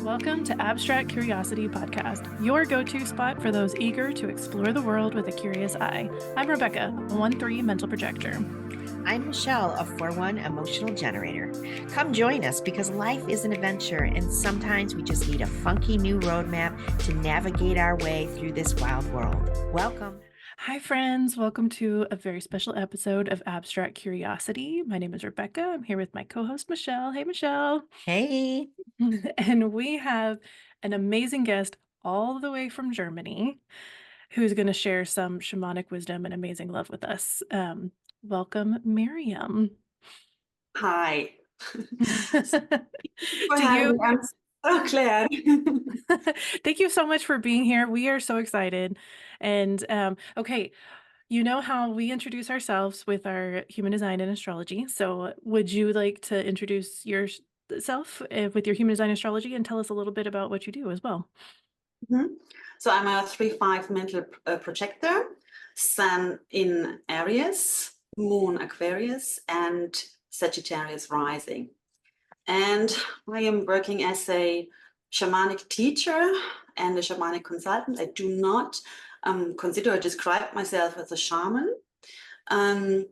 Welcome to Abstract Curiosity Podcast, your go-to spot for those eager to explore the world with a curious eye. I'm Rebeka, a 1-3 mental projector. I'm Michelle, a 4-1 emotional generator. Come join us because life is an adventure and sometimes we just need a funky new roadmap to navigate our way through this wild world. Welcome. Hi, friends. Welcome to a very special episode of Abstract Curiosity. My name is Rebeka. I'm here with my co-host, Michelle. Hey, Michelle. Hey. And we have an amazing guest all the way from Germany who's going to share some shamanic wisdom and amazing love with us. Welcome, Myriam. Hi. I'm so glad. Thank you so much for being here. We are so excited. And okay, you know how we introduce ourselves with our human design and astrology. So would you like to introduce yourself with your human design astrology and tell us a little bit about what you do as well? Mm-hmm. So I'm a 3-5 mental projector, Sun in Aries, Moon Aquarius, and Sagittarius rising. And I am working as a shamanic teacher and a shamanic consultant. I do not consider or describe myself as a shaman. And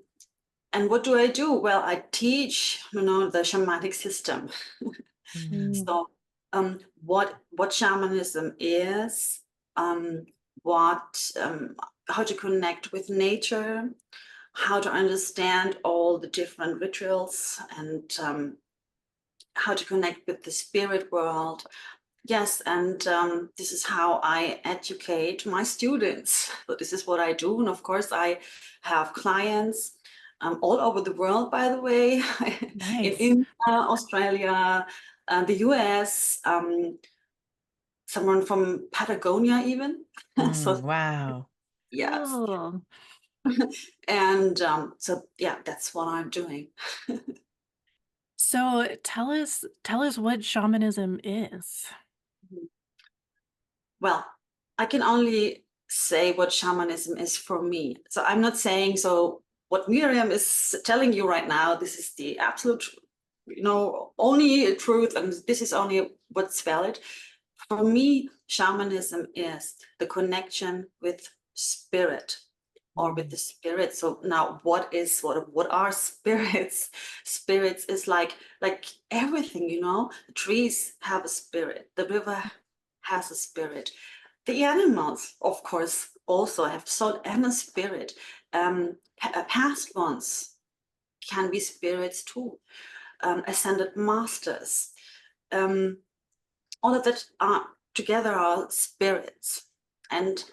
what do I do? Well, I teach, the shamanic system. So what shamanism is, how to connect with nature, how to understand all the different rituals, and how to connect with the spirit world. Yes, and this is how I educate my students. So this is what I do. And of course, I have clients all over the world, by the way, Nice. in Australia, the US, someone from Patagonia even. So wow. Yes. Cool. And so yeah, that's what I'm doing. So tell us what shamanism is. Well, I can only say what shamanism is for me. So I'm not saying, so what Myriam is telling you right now, this is the absolute, only truth, and this is only what's valid. For me, shamanism is the connection with spirit, or with the spirit. So now what are spirits? Spirits is like everything, the trees have a spirit, the river has a spirit, the animals of course also have soul and a spirit. Past ones can be spirits too, ascended masters, all of that are together are spirits, and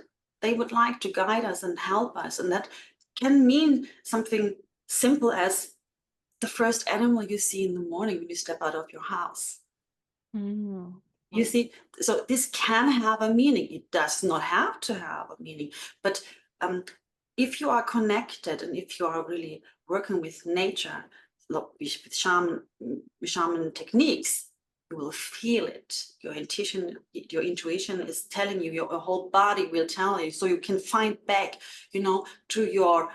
they would like to guide us and help us. And that can mean something simple as the first animal you see in the morning when you step out of your house. You see, so this can have a meaning. It does not have to have a meaning, but if you are connected and if you are really working with nature, with shaman techniques, you will feel it. Your intuition is telling you, your whole body will tell you, so you can find back, to your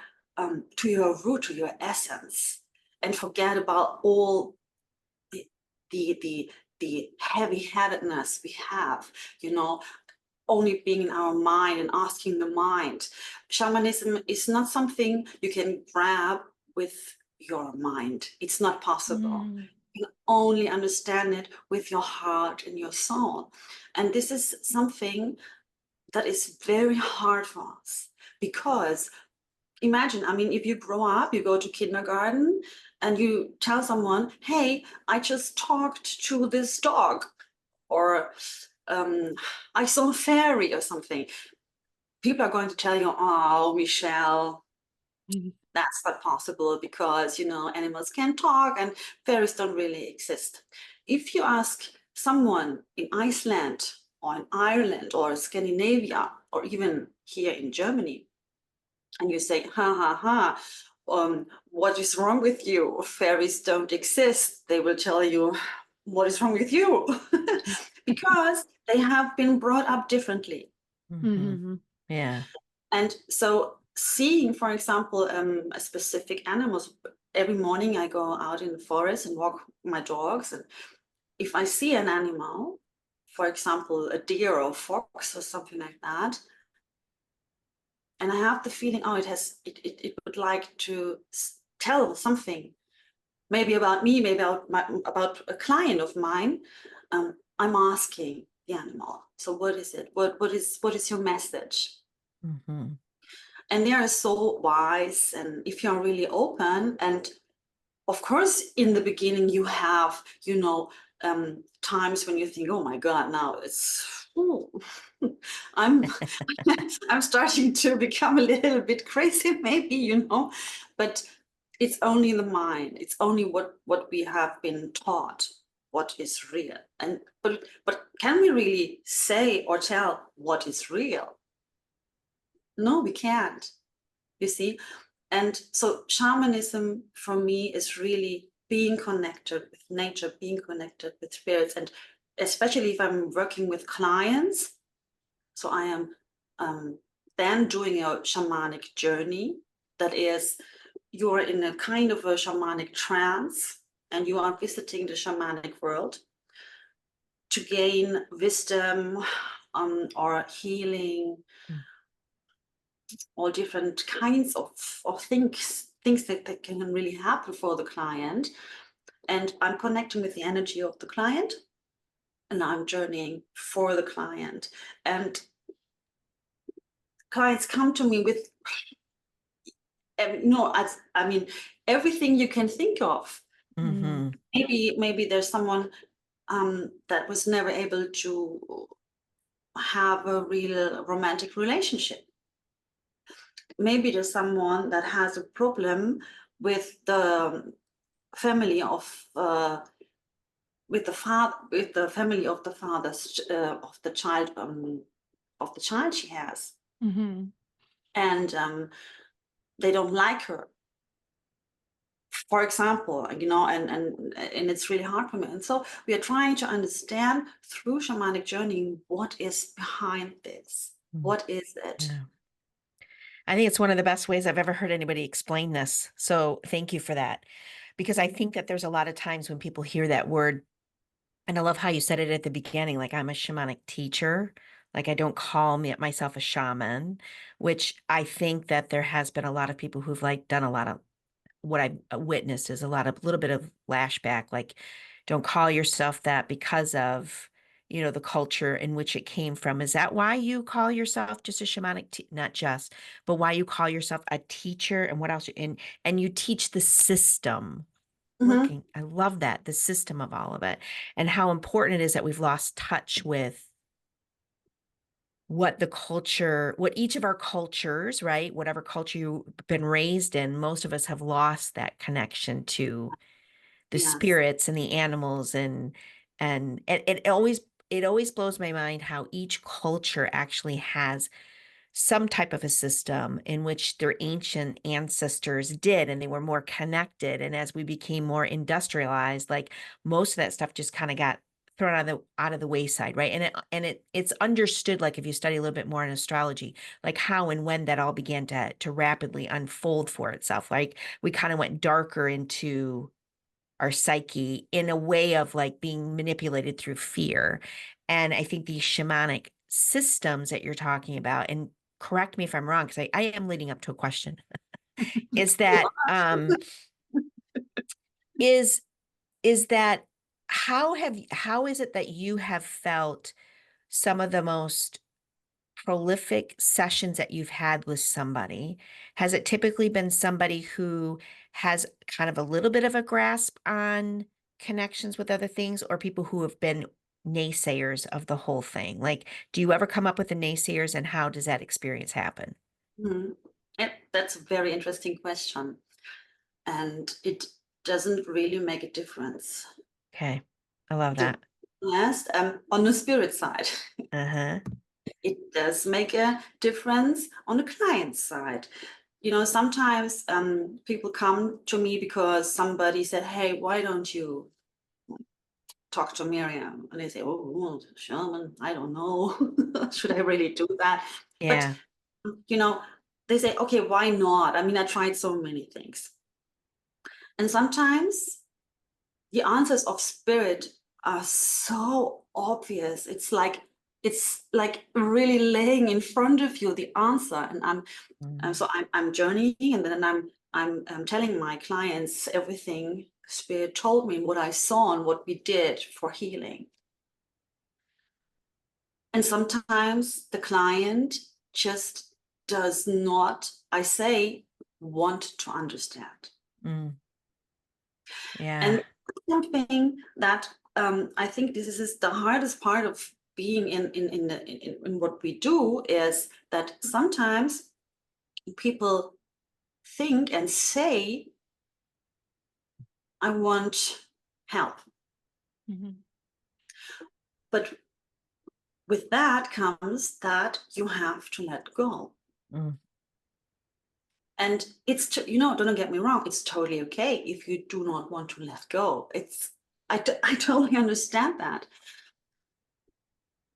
root, to your essence, and forget about all the heavy-handedness we have, only being in our mind and asking the mind. Shamanism is not something you can grab with your mind. It's not possible. You can only understand it with your heart and your soul. And this is something that is very hard for us, because imagine, if you grow up, you go to kindergarten and you tell someone, hey, I just talked to this dog, or I saw a fairy or something. People are going to tell you, oh, Michelle, that's not possible because, animals can talk and fairies don't really exist. If you ask someone in Iceland or in Ireland or Scandinavia or even here in Germany, and you say, what is wrong with you? Fairies don't exist. They will tell you, what is wrong with you? Because they have been brought up differently. Yeah. And so seeing, for example, a specific animals, every morning I go out in the forest and walk my dogs. And if I see an animal, for example, a deer or fox or something like that. And I have the feeling, oh, it would like to tell something, maybe about me, maybe about a client of mine. I'm asking the animal, so what is it? What is your message? Mm-hmm. And they are so wise. And if you're really open, and of course, in the beginning, you have, times when you think, oh my God, now I'm I'm starting to become a little bit crazy, maybe, but it's only the mind. It's only what we have been taught, what is real. And but can we really say or tell what is real? No, we can't. You see? And so shamanism for me is really being connected with nature, being connected with spirits, and especially if I'm working with clients. So I am then doing a shamanic journey. That is, you're in a kind of a shamanic trance and you are visiting the shamanic world to gain wisdom or healing, all different kinds of things that can really happen for the client. And I'm connecting with the energy of the client, and I'm journeying for the client. And clients come to me with, I mean, everything you can think of. Mm-hmm. Maybe there's someone that was never able to have a real romantic relationship. Maybe there's someone that has a problem with the family of with the family of the father's of the child she has, Mhm. and they don't like her, for example, and it's really hard for me. And so we are trying to understand through shamanic journey what is behind this. What is it? Yeah. I think it's one of the best ways I've ever heard anybody explain this. So thank you for that. Because I think that there's a lot of times when people hear that word, and I love how you said it at the beginning, like I'm a shamanic teacher. Like I don't call myself a shaman, which I think that there has been a lot of people who've like done a lot of what I've witnessed is a little bit of lashback, like don't call yourself that because of, the culture in which it came from. Is that why you call yourself just a shamanic, not just, but why you call yourself a teacher and what else? And you teach the system Mm-hmm. working. I love that, the system of all of it and how important it is that we've lost touch with what each of our cultures, right? Whatever culture you've been raised in, most of us have lost that connection to the Yes. spirits and the animals and it always blows my mind how each culture actually has some type of a system in which their ancient ancestors did, and they were more connected. And as we became more industrialized, like most of that stuff just kind of got thrown out of the wayside, right? And it's understood, like if you study a little bit more in astrology, like how and when that all began to rapidly unfold for itself. Like we kind of went darker into our psyche in a way of like being manipulated through fear. And I think these shamanic systems that you're talking about, and correct me if I'm wrong, because I am leading up to a question, is You that is is that how is it that you have felt some of the most prolific sessions that you've had with somebody? Has it typically been somebody who has kind of a little bit of a grasp on connections with other things, or people who have been naysayers of the whole thing? Like, do you ever come up with the naysayers, and how does that experience happen? Mhm. Yeah, that's a very interesting question. And it doesn't really make a difference. Okay. I love To that. be honest, on the spirit side, Uh-huh. it does make a difference on the client side. Sometimes people come to me because somebody said, hey, why don't you talk to Myriam? And they say, oh, well, shaman, I don't know. Should I really do that? But, Yeah. you know, they say, okay, why not? I mean, I tried so many things. And sometimes the answers of spirit are so obvious. It's like really laying in front of you the answer. And I'm journeying, and then I'm telling my clients everything Spirit told me, what I saw and what we did for healing. And sometimes the client just does not, I say, want to understand. Yeah. And something that I think this is the hardest part of being in what we do, is that sometimes people think and say, I want help. But with that comes that you have to let go. And it's, don't get me wrong, it's totally okay if you do not want to let go. I totally understand that.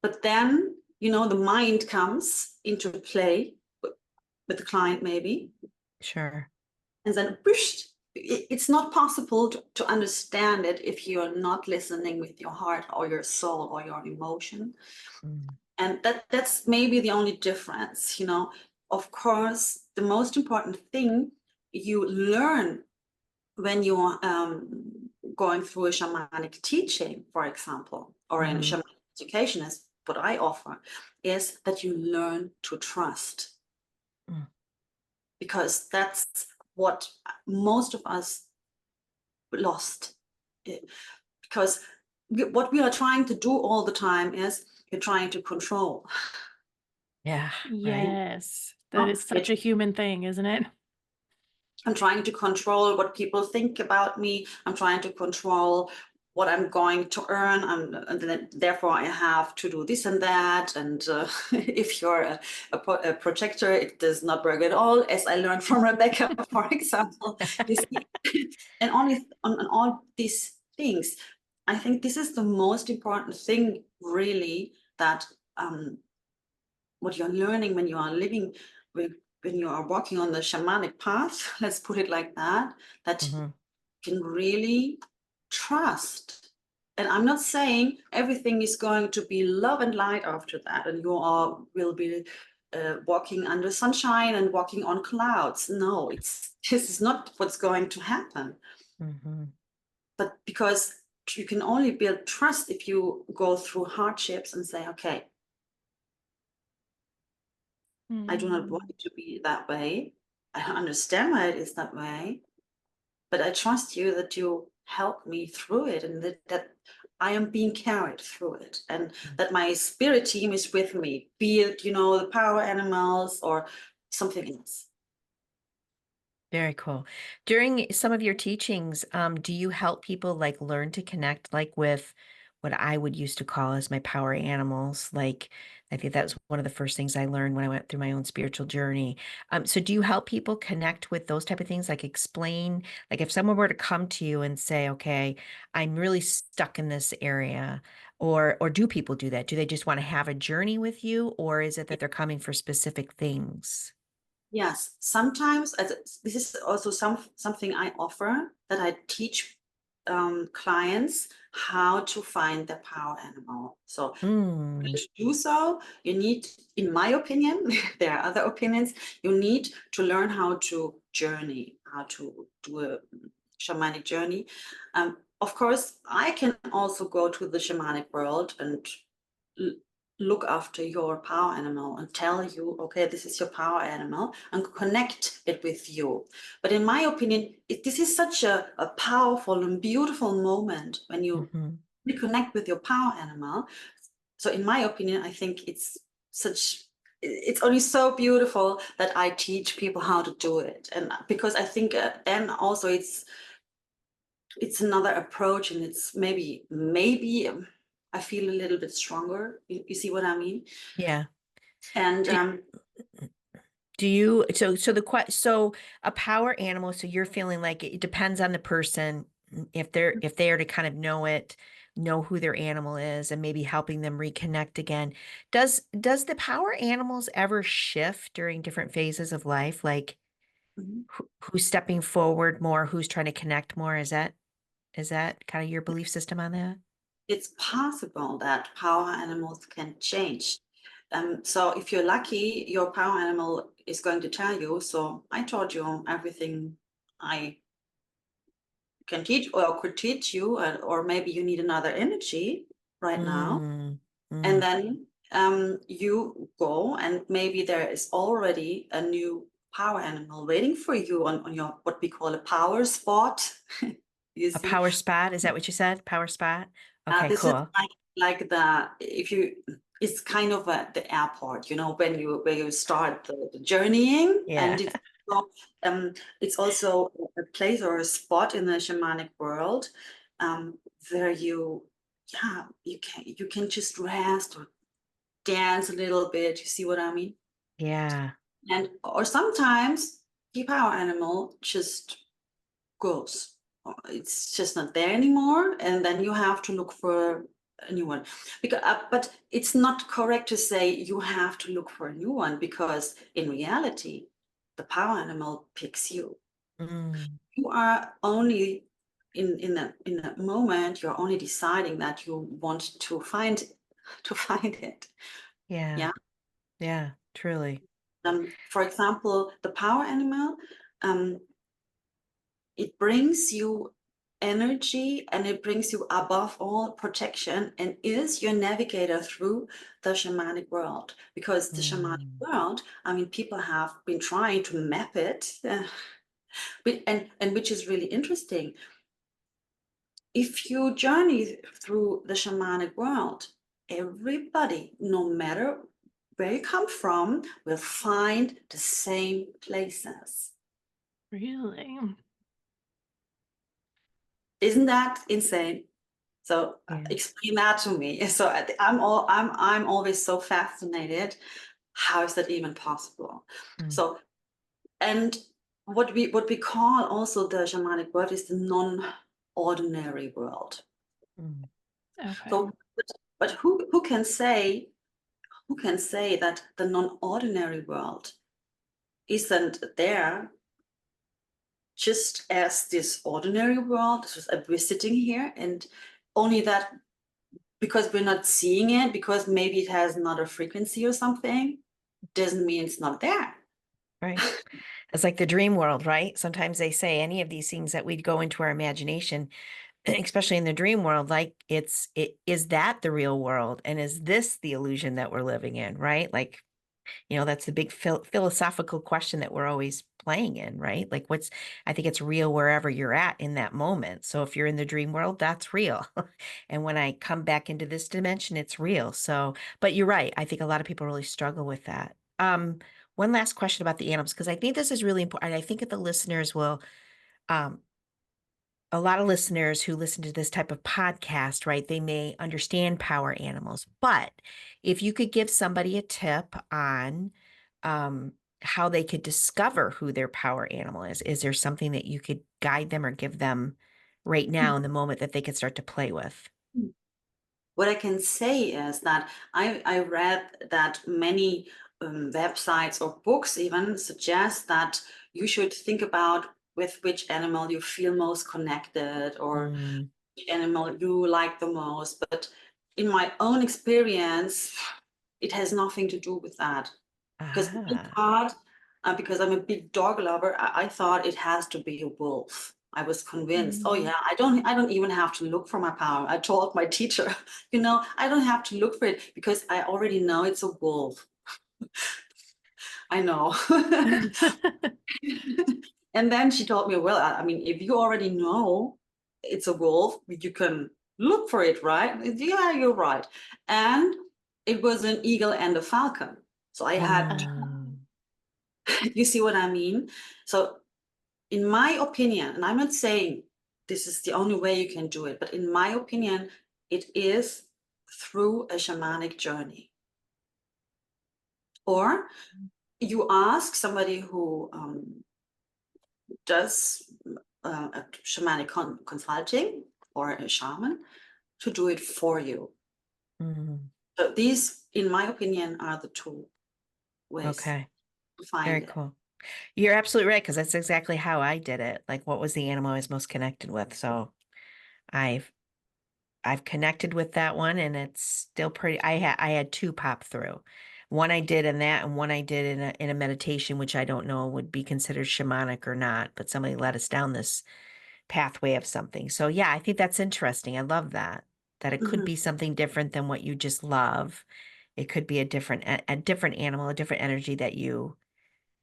But then, the mind comes into play with the client, maybe. Sure. And then, whoosh, it's not possible to understand it if you're not listening with your heart or your soul or your emotion. And that's maybe the only difference, Of course, the most important thing you learn when you're going through a shamanic teaching, for example, or in shamanic education, is what I offer, is that you learn to trust. Because that's what most of us lost. Because what we are trying to do all the time is you're trying to control. Yeah. Yes. That is such a human thing, isn't it? I'm trying to control what people think about me. I'm trying to control what I'm going to earn. And then, therefore, I have to do this and that. And if you're a projector, it does not work at all, as I learned from Rebeka, for example. And only on all these things, I think this is the most important thing, really, that what you're learning when you are living with, when you are walking on the shamanic path, let's put it like that, that you can really trust. And I'm not saying everything is going to be love and light after that, and will be walking under sunshine and walking on clouds. No, this is not what's going to happen. But because you can only build trust if you go through hardships and say, okay, I do not want it to be that way. I understand why it is that way, but I trust you that you help me through it, and that I am being carried through it, and that my spirit team is with me, be it, the power animals or something else. Very cool. During some of your teachings, do you help people learn to connect with what I would used to call as my power animals? I think that was one of the first things I learned when I went through my own spiritual journey. So do you help people connect with those type of things? Explain, if someone were to come to you and say, okay, I'm really stuck in this area, or do people do that? Do they just want to have a journey with you, or is it that they're coming for specific things? Yes, sometimes this is also something I offer, that I teach clients how to find their power animal. So to do so, you need, in my opinion, there are other opinions, you need to learn how to journey, how to do a shamanic journey. Of course, I can also go to the shamanic world and look after your power animal and tell you, okay, this is your power animal, and connect it with you. But in my opinion, this is such a powerful and beautiful moment when you reconnect with your power animal. So in my opinion, I think it's only so beautiful that I teach people how to do it. And because I think then also it's another approach, and it's maybe I feel a little bit stronger. You see what I mean? Yeah. And Do you, so a power animal, so you're feeling like it depends on the person, if they are to kind of know who their animal is, and maybe helping them reconnect again. Does the power animals ever shift during different phases of life? Who's stepping forward more, who's trying to connect more? Is that kind of your belief system on that? it's possible that power animals can change. So if you're lucky, your power animal is going to tell you, so I told you everything I can teach or could teach you, or maybe you need another energy right now. Mm, And mm. then you go, and maybe there is already a new power animal waiting for you on your, what we call a power spot. You A see, power spot, is that what you said? Power spot? Okay, this is cool. like the, if you, it's kind of the airport, you know, when you start the journeying, and Yeah. also, it's also a place or a spot in the shamanic world, where you, yeah, you can just rest or dance a little bit. You see what I mean? Yeah. And or sometimes the power animal just goes. It's just not there anymore, and then you have to look for a new one. Because, but it's not correct to say you have to look for a new one, because in reality, the power animal picks you. Mm, You are only in that moment. You're only deciding that you want to find it. yeah. Yeah. Yeah. Truly. For example, the power animal, um, it brings you energy, and it brings you above all protection, and is your navigator through the shamanic world. Because the shamanic Mm, world, I mean, people have been trying to map it, and which is really interesting. If you journey through the shamanic world, everybody, no matter where you come from, will find the same places. Really? Isn't that insane? So yeah. explain that to me. So I'm always so fascinated. How is that even possible? Mm, So, and what we call also the shamanic world is the non-ordinary world. mm, Okay. So, but who can say that the non-ordinary world isn't there just as this ordinary world, just we're sitting here, and only that, because we're not seeing it, because maybe it has another frequency or something, doesn't mean it's not there. right. It's like the dream world, right? Sometimes they say any of these things that we go into our imagination, especially in the dream world, like it is that the real world? And is this the illusion that we're living in, right? Like, that's the big philosophical question that we're always playing in, right? Like I think it's real wherever you're at in that moment. So if you're in the dream world, that's real. And when I come back into this dimension, it's real. So, but you're right. I think a lot of people really struggle with that. One last question about the animals, because I think this is really important. I think that the listeners will, um, a lot of listeners who listen to this type of podcast, right, they may understand power animals. But if you could give somebody a tip on how they could discover who their power animal is there something that you could guide them or give them right now in the moment that they could start to play with? What I can say is that I read that many websites or books even suggest that you should think about with which animal you feel most connected, or Mm, which animal you like the most. But in my own experience, it has nothing to do with that. Because I ah, thought, because I'm a big dog lover, I thought it has to be a wolf. I was convinced. Oh Mm. yeah, I don't even have to look for my power. I told my teacher, I don't have to look for it, because I already know it's a wolf. I know. And then she told me, well, I mean, if you already know it's a wolf, you can look for it, right? Yeah, you're right. And it was an eagle and a falcon. So I had, mm, you see what I mean? So in my opinion, and I'm not saying this is the only way you can do it, but in my opinion, it is through a shamanic journey. Or you ask somebody who does a shamanic consulting, or a shaman, to do it for you. mm. So these, in my opinion, are the two ways Okay, to very find it. cool. You're absolutely right, because that's exactly how I did it. Like, what was the animal I was most connected with? So I've I've connected with that one, and it's still pretty. I had two pop through. One I did in that, and one I did in a meditation, which I don't know would be considered shamanic or not, but somebody led us down this pathway of something. So yeah, I think that's interesting. I love that. That it could Mhm. be something different than what you just love. It could be a different animal, a different energy that you'll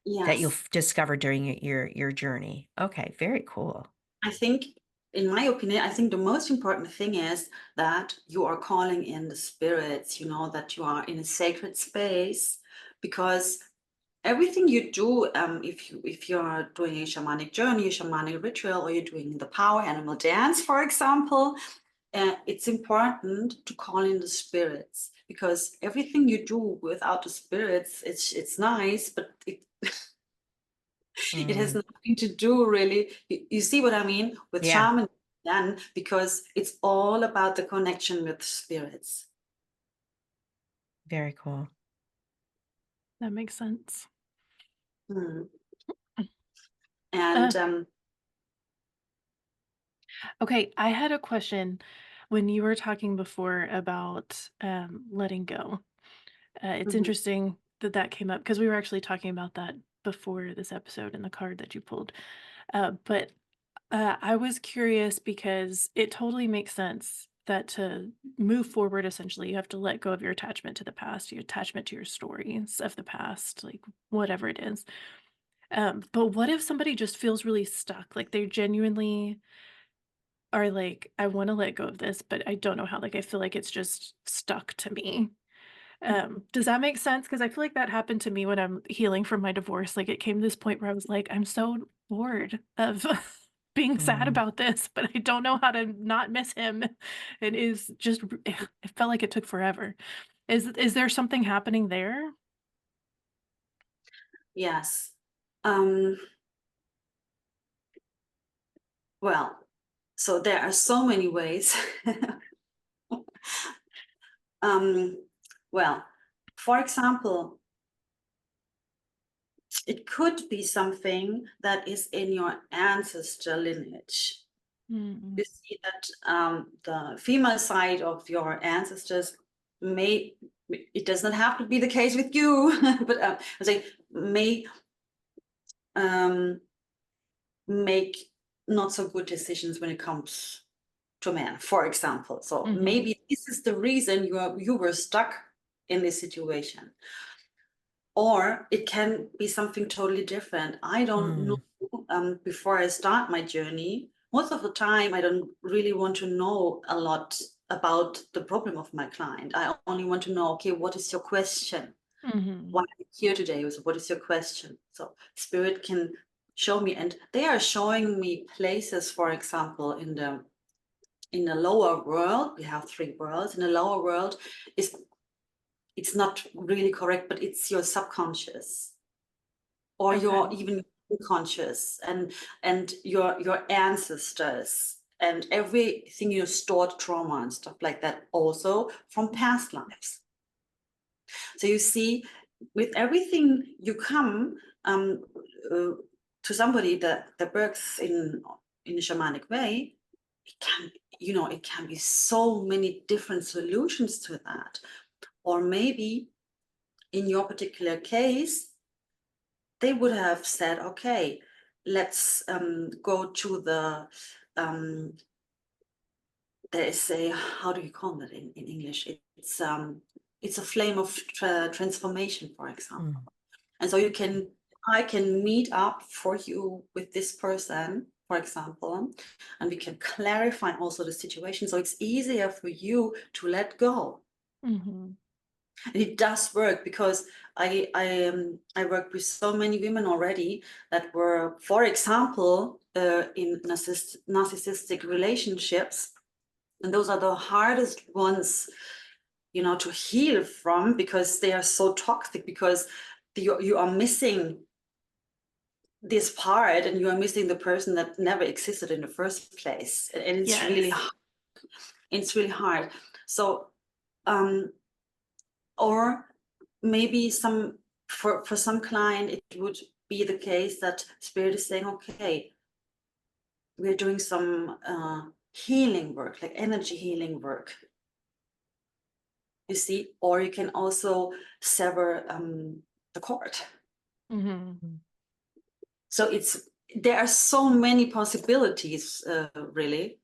Yes. discover during your journey. Okay, very cool. I think, in my opinion, I think the most important thing is that you are calling in the spirits, that you are in a sacred space, because everything you do, if you are doing a shamanic journey, a shamanic ritual, or you're doing the power animal dance, for example, it's important to call in the spirits, because everything you do without the spirits, it's nice, but it has Mm, nothing to do really. You see what I mean with yeah, shaman, then, because it's all about the connection with spirits. very cool. That makes sense. Hmm. Uh, And okay, I had a question when you were talking before about letting go. It's mhm, interesting that that came up because we were actually talking about that before this episode in the card that you pulled. But I was curious because it totally makes sense that to move forward, essentially, you have to let go of your attachment to the past, your attachment to your stories of the past, like whatever it is. But what if somebody just feels really stuck? Like they genuinely are like, I want to let go of this, but I don't know how. Like I feel like it's just stuck to me. Does that make sense? Because I feel like that happened to me when I'm healing from my divorce. Like it came to this point where I was like, I'm so bored of being sad Mm. about this, but I don't know how to not miss him. It is just it felt like it took forever. Is there something happening there? yes. Um, well, so there are so many ways. um, well, for example, it could be something that is in your ancestor lineage. Mm, You see that the female side of your ancestors may, it does not have to be the case with you, but I say may um, make not so good decisions when it comes to men, for example. So mhm, maybe this is the reason you were stuck in this situation. Or it can be something totally different. I don't know. Mm. Before I start my journey, most of the time I don't really want to know a lot about the problem of my client. I only want to know, okay, what is your question? Why mhm, are you here today? So what is your question? So spirit can show me, and they are showing me places, for example, in the lower world. We have three worlds. In the lower world, is it's not really correct, but it's your subconscious, or okay, your even unconscious, and your ancestors, and everything you stored trauma and stuff like that, also from past lives. So you see, with everything you come uh, to somebody that works in a shamanic way, it can, it can be so many different solutions to that. Or maybe in your particular case, they would have said, okay, let's go to the there is a, how do you call that in English? It's a flame of transformation, for example. Mm. And so I can meet up for you with this person, for example, and we can clarify also the situation, so it's easier for you to let go. mhm, And it does work, because I work with so many women already that were, for example, in narcissistic relationships, and those are the hardest ones, to heal from, because they are so toxic, because you are missing this part, and you are missing the person that never existed in the first place, and it's really yes, hard. So or maybe for some client it would be the case that spirit is saying, okay, we're doing some healing work, like energy healing work. You see, or you can also sever the cord. Mhm. So there are so many possibilities, really.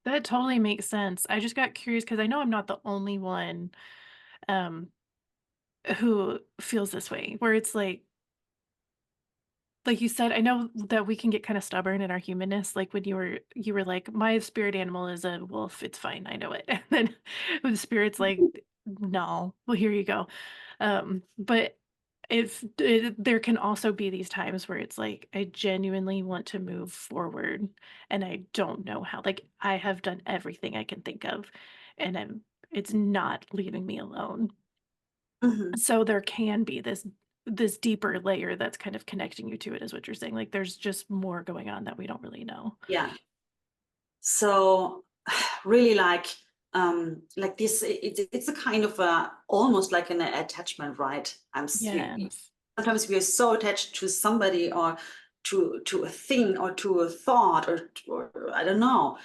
That totally makes sense. I just got curious because I know I'm not the only one, um, who feels this way, where it's like you said, I know that we can get kind of stubborn in our humanness. Like when you were like, my spirit animal is a wolf. It's fine. I know it. And then the spirit's like, no, well, here you go. But there can also be these times where it's like, I genuinely want to move forward and I don't know how. Like I have done everything I can think of and it's not leaving me alone. Mhm. So there can be this deeper layer that's kind of connecting you to it is what you're saying. Like there's just more going on that we don't really know. Yeah. So really like this, it's a kind of almost like an attachment, right? Yes. Sometimes we are so attached to somebody or to a thing or to a thought or I don't know.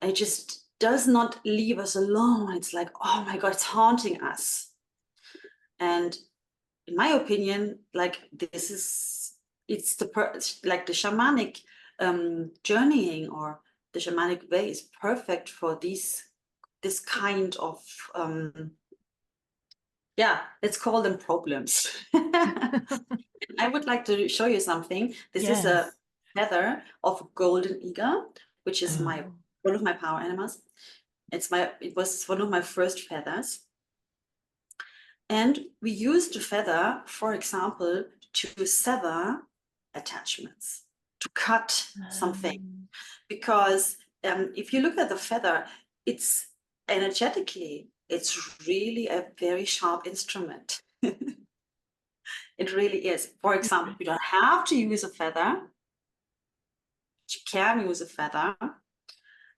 It just does not leave us alone. It's like, oh my God, it's haunting us. And in my opinion, like it's like the shamanic journeying or the shamanic way is perfect for this kind of yeah, let's call them problems. I would like to show you something. This is a Yes. feather of a golden eagle, which is Oh. one of my power animals. It was one of my first feathers. And we use the feather, for example, to sever attachments, to cut something. Um, Because if you look at the feather, it's energetically, it's really a very sharp instrument. It really is. For example, you don't have to use a feather, you can use a feather.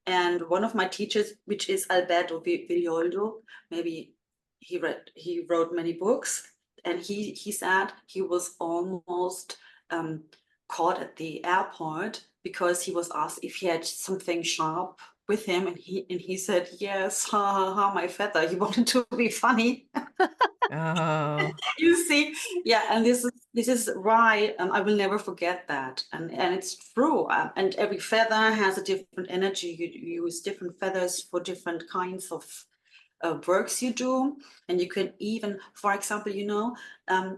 And one of my teachers, which is Alberto Villoldo, maybe he wrote many books, and he said he was almost caught at the airport because he was asked if he had something sharp with him, and he said yes, ha ha ha, my feather. He wanted to be funny. Oh, You see, yeah, and this is why I will never forget that, and it's true. And every feather has a different energy. You use different feathers for different kinds of works you do, and you can even, for example,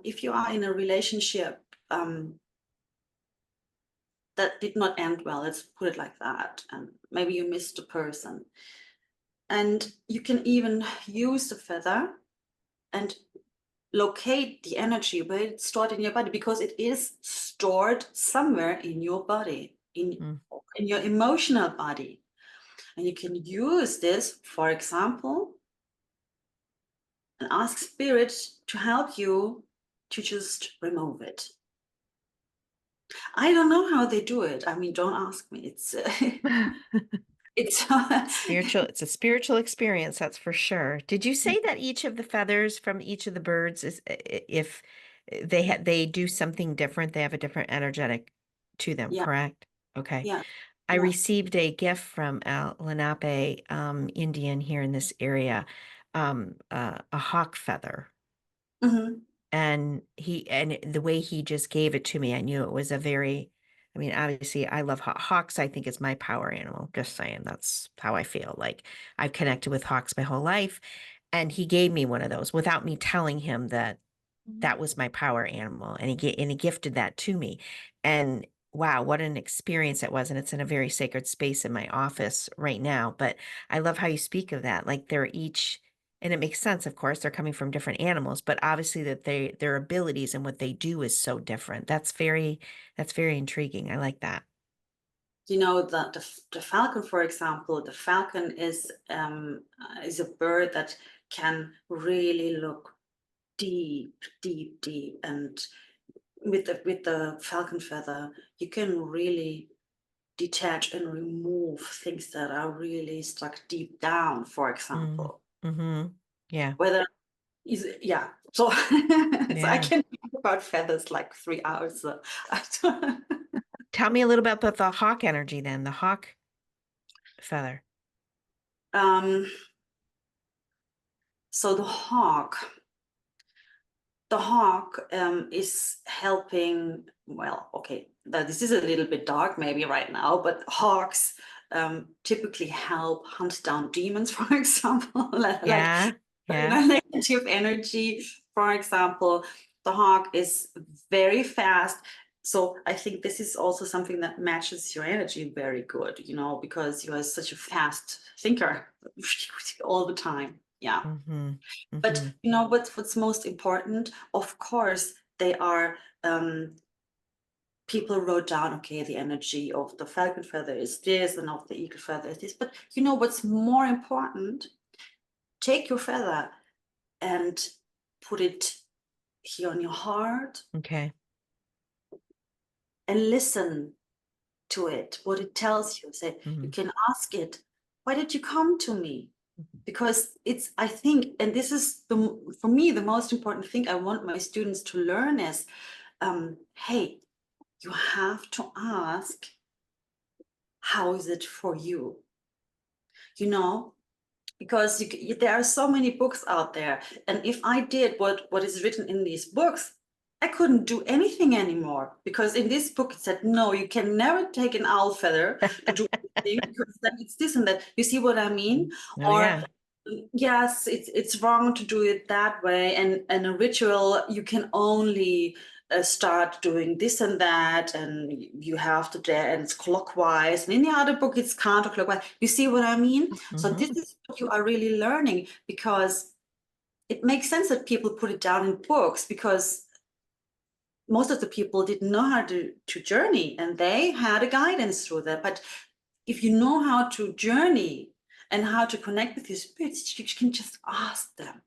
if you are in a relationship that did not end well, let's put it like that, and maybe you missed a person, and you can even use the feather and locate the energy where it's stored in your body, because it is stored somewhere in your body, mm, in your emotional body. And you can use this, for example, and ask spirit to help you to just remove it. I don't know how they do it. I mean, don't ask me. It's spiritual. It's a spiritual experience, that's for sure. Did you say that each of the feathers from each of the birds is, if they do something different, they have a different energetic to them, yeah, correct? Okay. yeah, I yeah. received a gift from a Lenape Indian here in this area, a hawk feather. Hmm. And the way he just gave it to me, I knew it was I mean, obviously I love hawks. I think it's my power animal. Just saying, that's how I feel. Like I've connected with hawks my whole life. And he gave me one of those without me telling him that that was my power animal. And he gifted that to me. And wow, what an experience it was. And it's in a very sacred space in my office right now. But I love how you speak of that. Like they're each, and it makes sense, of course, they're coming from different animals, but obviously that their abilities and what they do is so different. That's very intriguing. I like that. The falcon, for example, the falcon is a bird that can really look deep, deep, deep, and with the falcon feather, you can really detach and remove things that are really stuck deep down, for Mm, example. mm-hmm. Yeah. Whether is yeah. So so I Yeah. can talk about feathers like 3 hours. Tell me a little bit about the hawk energy then. The hawk. feather? Um, so the hawk is helping. Well, okay, this is a little bit dark maybe right now, but hawks typically help hunt down demons, for example, like Yeah. you Yeah. know, negative energy. For example, the hawk is very fast. So I think this is also something that matches your energy very good, you know, because you are such a fast thinker all the time. Yeah. Mm-hmm. But Mm-hmm. you know what's most important? Of course, they are people wrote down, okay, the energy of the falcon feather is this and of the eagle feather is this. But you know what's more important? Take your feather and put it here on your heart Okay. and listen to it, what it tells you. Say, you Mm-hmm. can ask it, why did you come to me? Because it's, I think, and this is for me, the most important thing I want my students to learn is, hey, you have to ask, how is it for you? You know, because there are so many books out there, and if I did what is written in these books, I couldn't do anything anymore, because in this book it said, no, you can never take an owl feather to do anything because then it's this and that. You see what I mean? Oh, Or yeah. yes, it's wrong to do it that way, and a ritual you can only start doing this and that, and you have to dare, and it's clockwise, and in the other book it's counterclockwise. You see what I mean? So this Mm-hmm. is what you are really learning, because it makes sense that people put it down in books, because most of the people didn't know how to journey, and they had a guidance through that. But if you know how to journey and how to connect with your spirits, you can just ask them,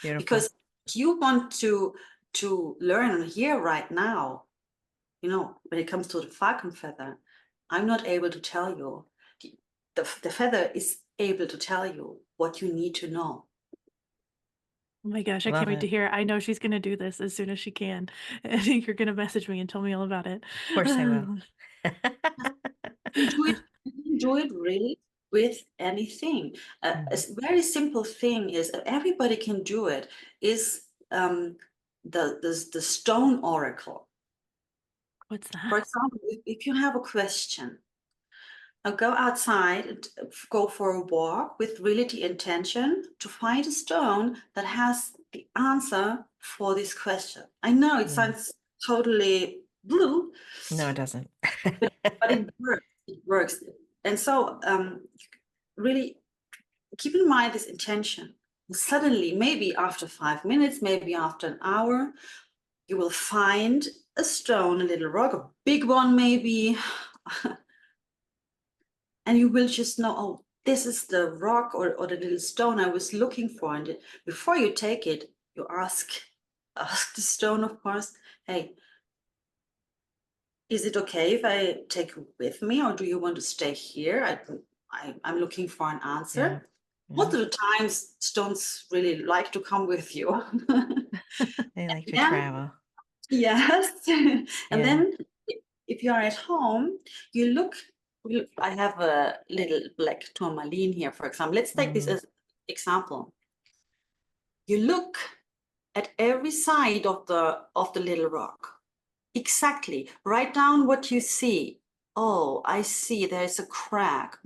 Beautiful. because you want to learn here right now. You know, when it comes to the falcon feather, I'm not able to tell you. The feather is able to tell you what you need to know. Oh my gosh, I can't Love wait to it. hear. I know she's gonna do this as soon as she can. I think you're gonna message me and tell me all about it. Of course I will. You do it, you can do it really with anything. A Mhm. very simple thing is, everybody can do it, is the stone oracle. What's For that? example, if you have a question, go outside and go for a walk with really the intention to find a stone that has the answer for this question. I know it Mm. sounds totally blue, No, it doesn't. but it works. It works. And so really keep in mind this intention. Suddenly, maybe after 5 minutes, maybe after an hour, you will find a stone, a little rock, a big one maybe, and you will just know, oh, this is the rock or the little stone I was looking for. And before you take it, you ask the stone, of course, hey, is it okay if I take it with me, or do you want to stay here? I'm looking for an Yeah. answer. Yeah. Most of the times, stones really like to come with you. They like to Yeah, travel. yes. And Yeah. then if you are at home, you look, I have a little black tourmaline here, for example. Let's take this Mm. as example. You look at every side of the little rock. Exactly. Write down what you see. Oh, I see there's a crack.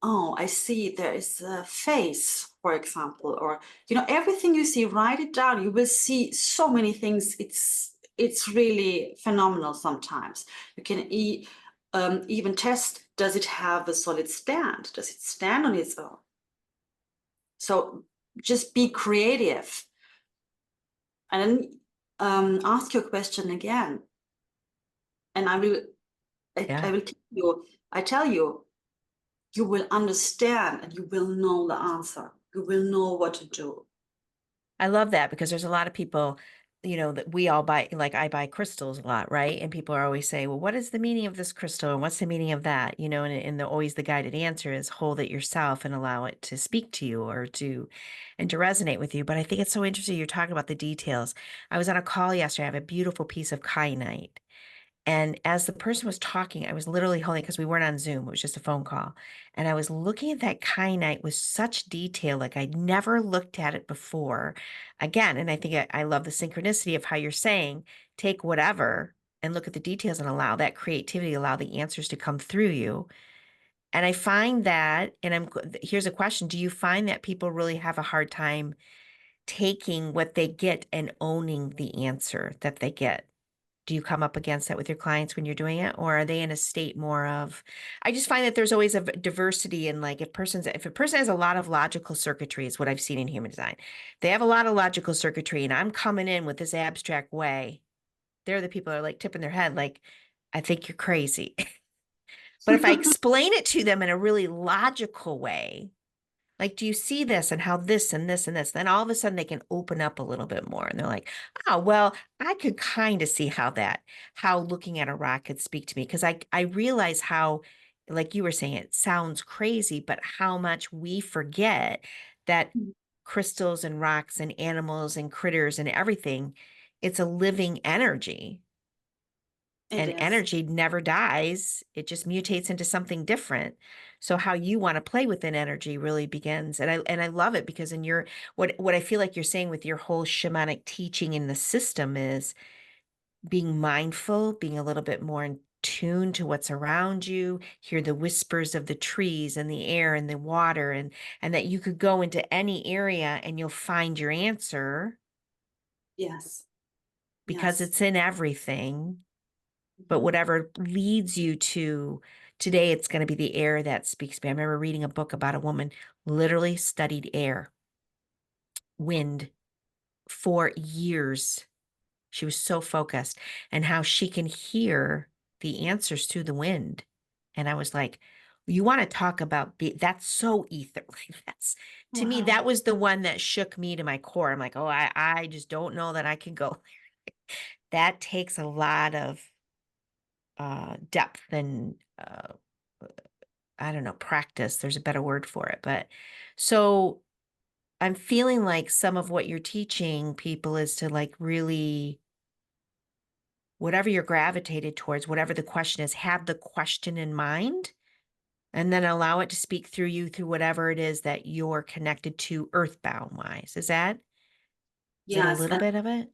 Oh, I see there is a face, for example, or everything you see, write it down. You will see so many things. It's really phenomenal sometimes. You can even test, does it have a solid stand? Does it stand on its own? So just be creative, and then ask your question again. And I Yeah. will tell you, you will understand and you will know the answer. You will know what to do. I love that because there's a lot of people, that we all buy, like I buy crystals a lot, right? And people are always saying, well, what is the meaning of this crystal? And what's the meaning of that? And always the guided answer is hold it yourself and allow it to speak to you and to resonate with you. But I think it's so interesting. You're talking about the details. I was on a call yesterday. I have a beautiful piece of kyanite. And as the person was talking, I was literally holding, because we weren't on Zoom, it was just a phone call. And I was looking at that kyanite with such detail, like I'd never looked at it before. Again, and I think I love the synchronicity of how you're saying, take whatever and look at the details and allow that creativity, allow the answers to come through you. And I find that, and here's a question: do you find that people really have a hard time taking what they get and owning the answer that they get? Do you come up against that with your clients when you're doing it, or are they in a state more of? I just find that there's always a diversity in, like, if a person has a lot of logical circuitry, is what I've seen in human design. They have a lot of logical circuitry, and I'm coming in with this abstract way. They're the people that are like tipping their head, like, I think you're crazy. But if I explain it to them in a really logical way, like, do you see this and how this and this and this? Then all of a sudden they can open up a little bit more and they're like, oh, well, I could kind of see how looking at a rock could speak to me. Because I realize how, like you were saying, it sounds crazy, but how much we forget that crystals and rocks and animals and critters and everything, it's a living energy. It And is. energy never dies. It just mutates into something different. So how you want to play within energy really begins. And I love it, because in your what I feel like you're saying with your whole shamanic teaching in the system is being mindful, being a little bit more in tune to what's around you, hear the whispers of the trees and the air and the water, and that you could go into any area and you'll find your answer Yes. because Yes. it's in everything. But Mhm. whatever leads you to today, it's going to be the air that speaks to me. I remember reading a book about a woman literally studied air, wind for years. She was so focused, and how she can hear the answers through the wind. And I was like, you want to talk about that's so ether. Like, that's, to me, that Wow. was the one that shook me to my core. I'm like, oh, I just don't know that I can go. That takes a lot of depth and I don't know, practice. There's a better word for it. But so I'm feeling like some of what you're teaching people is to, like, really, whatever you're gravitated towards, whatever the question is, have the question in mind and then allow it to speak through you through whatever it is that you're connected to earthbound wise. Is that a Yes. little bit of it?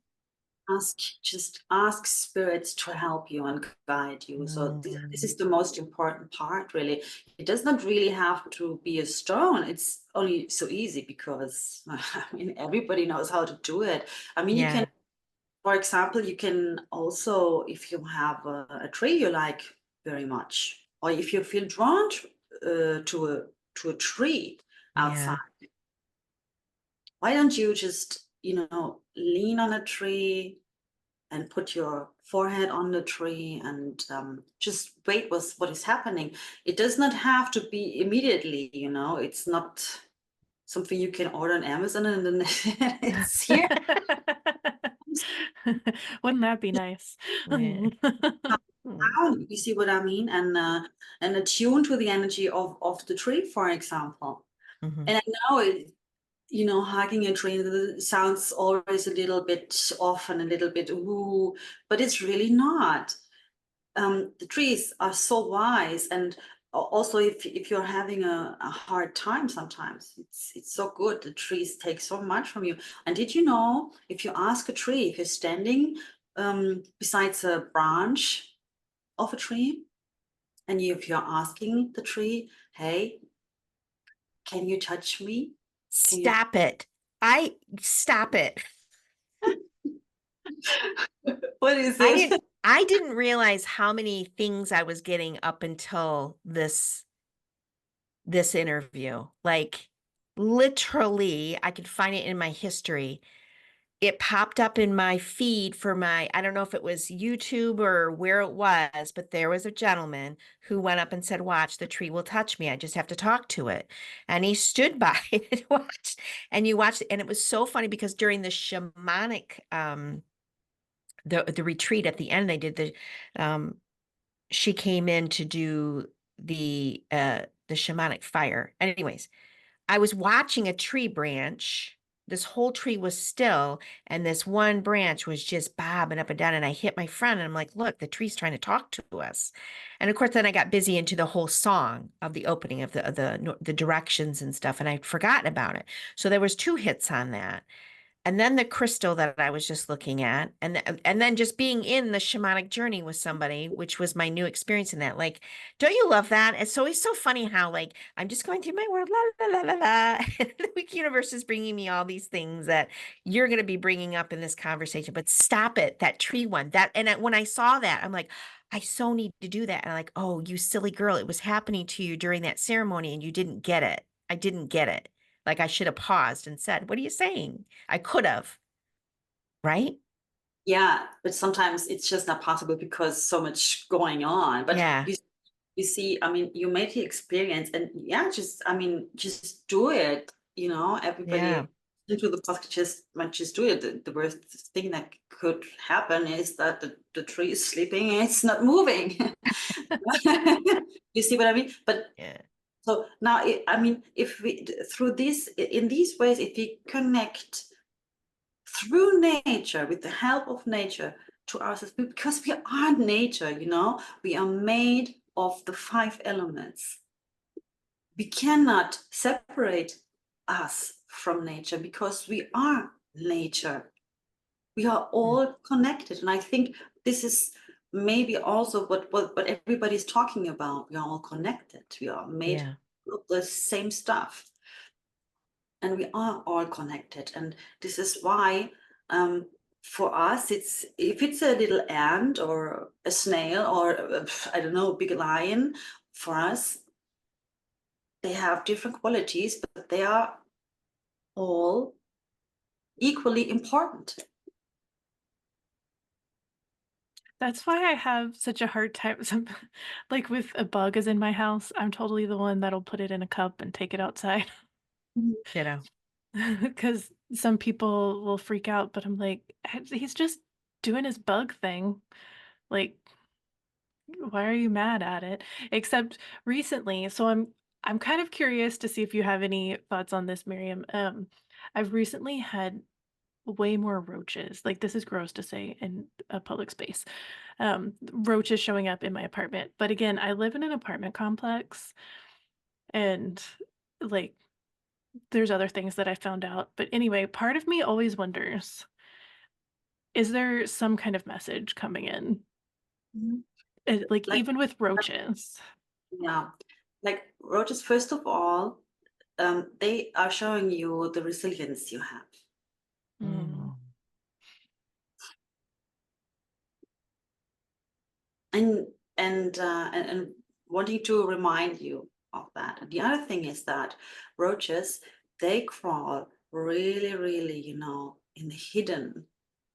Just ask spirits to help you and guide you. So this Mm, is the most important part, really. It does not really have to be a stone. It's only so easy because I mean everybody knows how to do it. I mean, you can, yeah, for example, you can also, if you have a tree you like very much, or if you feel drawn to a tree outside, yeah. why don't you just, lean on a tree and put your forehead on the tree and just wait with what is happening. It does not have to be immediately, it's not something you can order on Amazon and then it's here. Wouldn't that be nice? Yeah. Mm, Down, you see what I mean? And attune to the energy of the tree, for example. mhm. And I know hugging a tree sounds always a little bit off and a little bit woo, but it's really not. The trees are so wise, and also if you're having a hard time sometimes, it's so good. The trees take so much from you. And did you know, if you ask a tree, if you're standing besides a branch of a tree, and if you're asking the tree, hey, can you touch me? Can you Stop it. I Stop it. what is I it? didn't I didn't realize how many things I was getting up until this interview. Like, literally, I could find it in my history. It popped up in my feed for I don't know if it was YouTube or where it was, but there was a gentleman who went up and said, watch, the tree will touch me. I just have to talk to it. And he stood by and watched, and you watched, and it was so funny because during the shamanic the retreat at the end, they did um she came in to do the shamanic fire. Anyways, I was watching a tree branch this whole tree was still, and this one branch was just bobbing up and down. And I hit my friend, and I'm like, look, the tree's trying to talk to us. And of course, then I got busy into the whole song of the opening of the directions and stuff, and I'd forgotten about it. So there was 2 hits on that. And then the crystal that I was just looking at, and then just being in the shamanic journey with somebody, which was my new experience in that. Like, don't you love that? It's always so funny how, like, I'm just going through my world, la la la la la. The weak universe is bringing me all these things that you're going to be bringing up in this conversation. But stop it, that tree one. When I saw that, I'm like, I so need to do that. And I'm like, oh, you silly girl, it was happening to you during that ceremony, and you didn't get it. I didn't get it. Like, I should have paused and said, what are you saying? I could have, right? Yeah, but sometimes it's just not possible because so much going on. But Yeah. you see, I mean, you made the experience, and yeah, just I mean, just do it. Yeah. Everybody into the podcast, just do it. The worst thing that could happen is that the tree is sleeping and it's not moving. You see what I mean? But Yeah. so now, I mean, if we through this in these ways, if we connect through nature, with the help of nature, to ourselves, because we are nature, we are made of the 5 elements. We cannot separate us from nature because we are nature. We are all connected. And I think this is maybe also what everybody's talking about. We are all connected. We are made Yeah. of the same stuff. And we are all connected. And this is why for us, if it's a little ant or a snail or I don't know, a big lion, for us, they have different qualities, but they are all equally important. That's why I have such a hard time like, with a bug is in my house, I'm totally the one that'll put it in a cup and take it outside. Ditto. Because some people will freak out, but I'm like, He's just doing his bug thing." Like, why are you mad at it? Except recently, so I'm kind of curious to see if you have any thoughts on this, Miriam. I've recently had way more roaches. Like, this is gross to say in a public space. Roaches showing up in my apartment. But again, I live in an apartment complex, and like there's other things that I found out. But anyway, part of me always wonders, is there some kind of message coming in? Mhm. Like, Like, even with roaches. yeah, like roaches, first of all, they are showing you the resilience you have. Mm, Mm. and and wanting to remind you of that. And the other thing is that roaches, they crawl really, really, in the hidden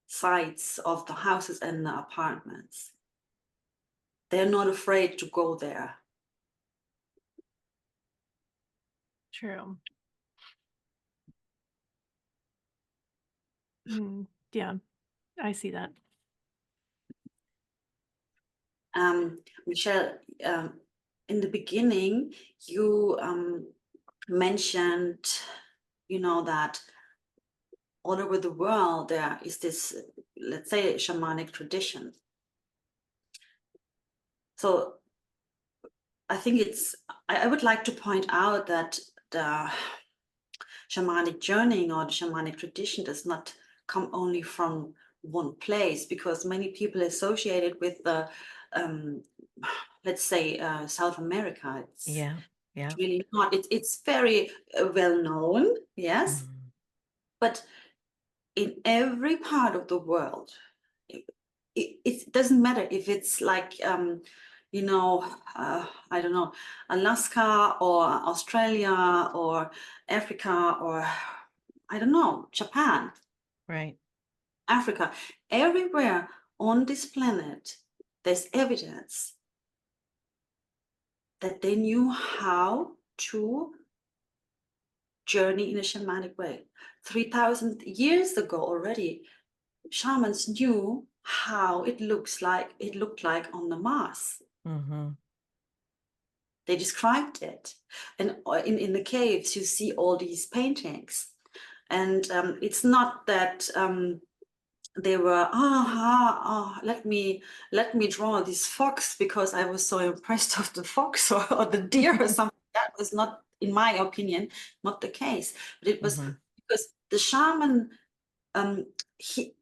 sides of the houses and the apartments. They're not afraid to go there. true. Yeah, I see that. Michelle, in the beginning, you mentioned, that all over the world there is this, let's say, shamanic tradition. So I think I would like to point out that the shamanic journeying or the shamanic tradition does not come only from one place, because many people associate it with the, let's say, South America. It's Yeah. Yeah. really not. It's very well known, yes, Mm. but in every part of the world, it doesn't matter if it's like, I don't know, Alaska or Australia or Africa or I don't know, Japan, Right. Africa, everywhere on this planet, there's evidence that they knew how to journey in a shamanic way. 3,000 years ago already, shamans knew how it looked like on the Mars. Mm-hmm. They described it. And in the caves, you see all these paintings. And it's not that they were, let me draw this fox because I was so impressed of the fox or the deer or something. That was not, in my opinion, not the case. But it was because the shaman,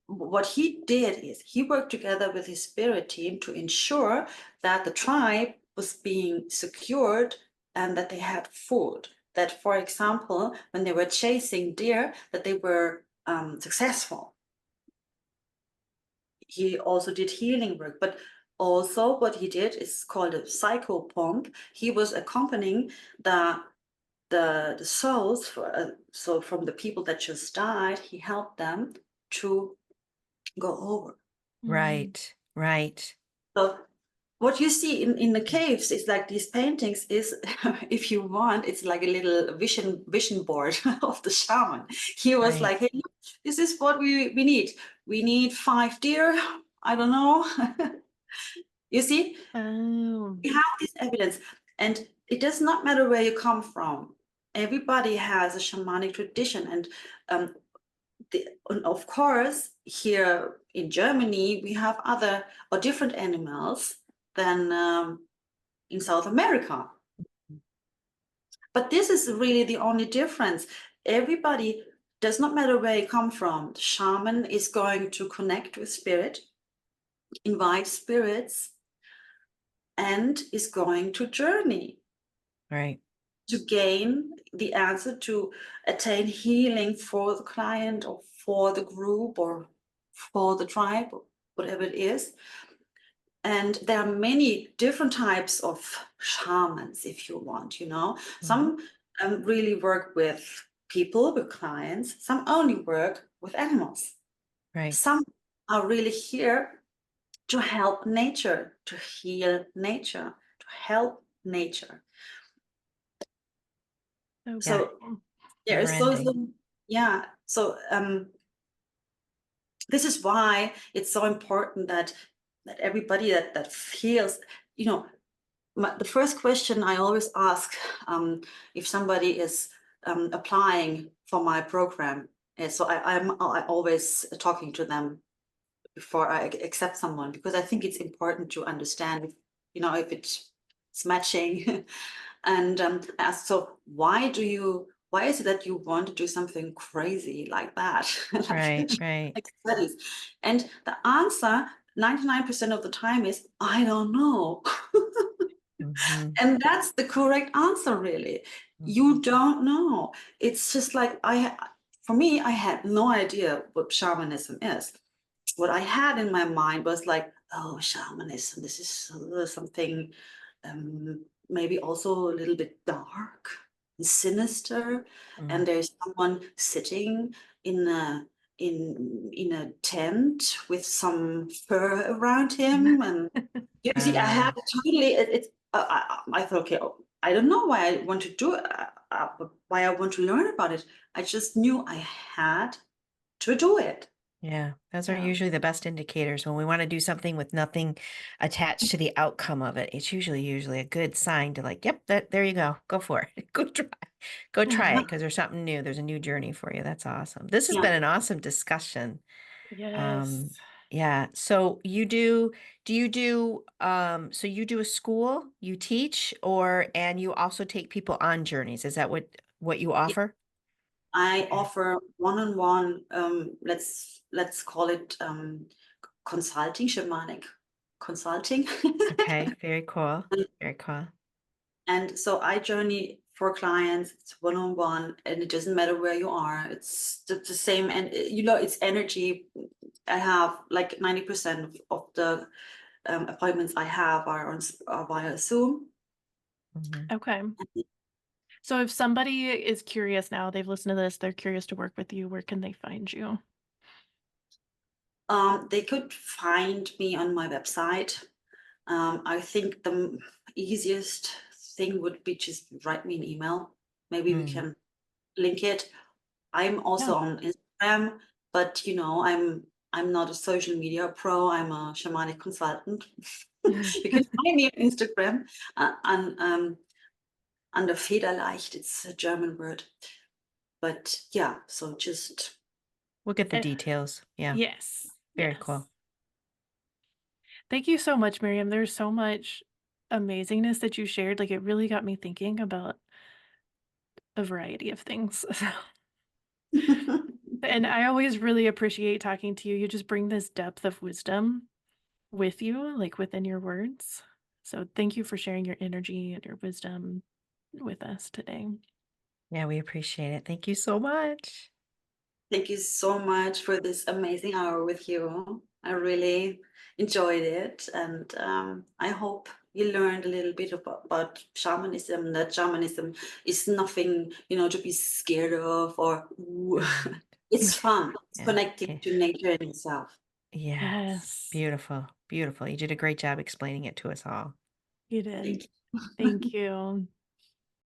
what he did is he worked together with his spirit team to ensure that the tribe was being secured and that they had food. That, for example, when they were chasing deer, that they were successful. He also did healing work, but also what he did is called a psychopomp. He was accompanying the souls so from the people that just died. He helped them to go over. Right, right. So what you see in the caves is like these paintings is, if you want, it's like a little vision board of the shaman. He was Right. like, hey, look, this is what we need. We need 5 deer. I don't know. You see, Oh. we have this evidence, and it does not matter where you come from. Everybody has a shamanic tradition, and of course, here in Germany, we have other or different animals than in South America. But this is really the only difference. Everybody, does not matter where you come from, the shaman is going to connect with spirit, invite spirits, and is going to journey. Right. To gain the answer, to attain healing for the client or for the group or for the tribe, or whatever it is. And there are many different types of shamans, if you want, Some really work with people, with clients. Some only work with animals. Right. Some are really here to help nature, to heal nature, to help nature. So there is so this is why it's so important that everybody that feels, the first question I always ask if somebody is applying for my program is, so I'm always talking to them before I accept someone, because I think it's important to understand if it's matching. And I asked, so why is it that you want to do something crazy like that? Right, right. Like studies. And the answer 99% of the time is, I don't know. And that's the correct answer, really. You don't know. It's just like for me, I had no idea what shamanism is. What I had in my mind was like, oh, shamanism, this is something maybe also a little bit dark and sinister, and there's someone sitting in a tent with some fur around him, and you see, I had totally. I thought, okay, I don't know why I want to do it, why I want to learn about it. I just knew I had to do it. Yeah, those are usually the best indicators when we want to do something with nothing attached to the outcome of it. It's usually a good sign to like, yep, there you go for it. Go try it because there's something new. There's a new journey for you. That's awesome. This has Yeah. been an awesome discussion. Yes. Yeah. So so you do a school, you teach, and you also take people on journeys. Is that what you offer? I Okay. offer one-on-one, let's call it consulting, shamanic consulting. Okay. Very cool. Very cool. And so I journey for clients, it's one-on-one, and it doesn't matter where you are. It's the same, and it's energy. I have like 90% of the appointments I have are via Zoom. Okay. So if somebody is curious now, they've listened to this, they're curious to work with you, where can they find you? They could find me on my website. I think the easiest thing would be just write me an email. Maybe we can link it. I'm also Yeah. on Instagram, but I'm not a social media pro. I'm a shamanic consultant. You can find me on Instagram under Federleicht. It's a German word. But yeah, so just We'll get the Eh, details. Yeah. yes. Very Yes. cool. Thank you so much, Miriam. There's so much amazingness that you shared. Like, it really got me thinking about a variety of things. And I always really appreciate talking to you. You just bring this depth of wisdom with you, like within your words. So thank you for sharing your energy and your wisdom with us today. Yeah, we appreciate it. Thank you so much. thank you so much for this amazing hour with you. I really enjoyed it, and I hope you learned a little bit about shamanism. That shamanism is nothing, to be scared of, or ooh. It's fun. It's Yeah. connecting Okay. to nature and itself. Yes. Yes, Beautiful. Beautiful. You did a great job explaining it to us all. you Thank did. you. Thank you.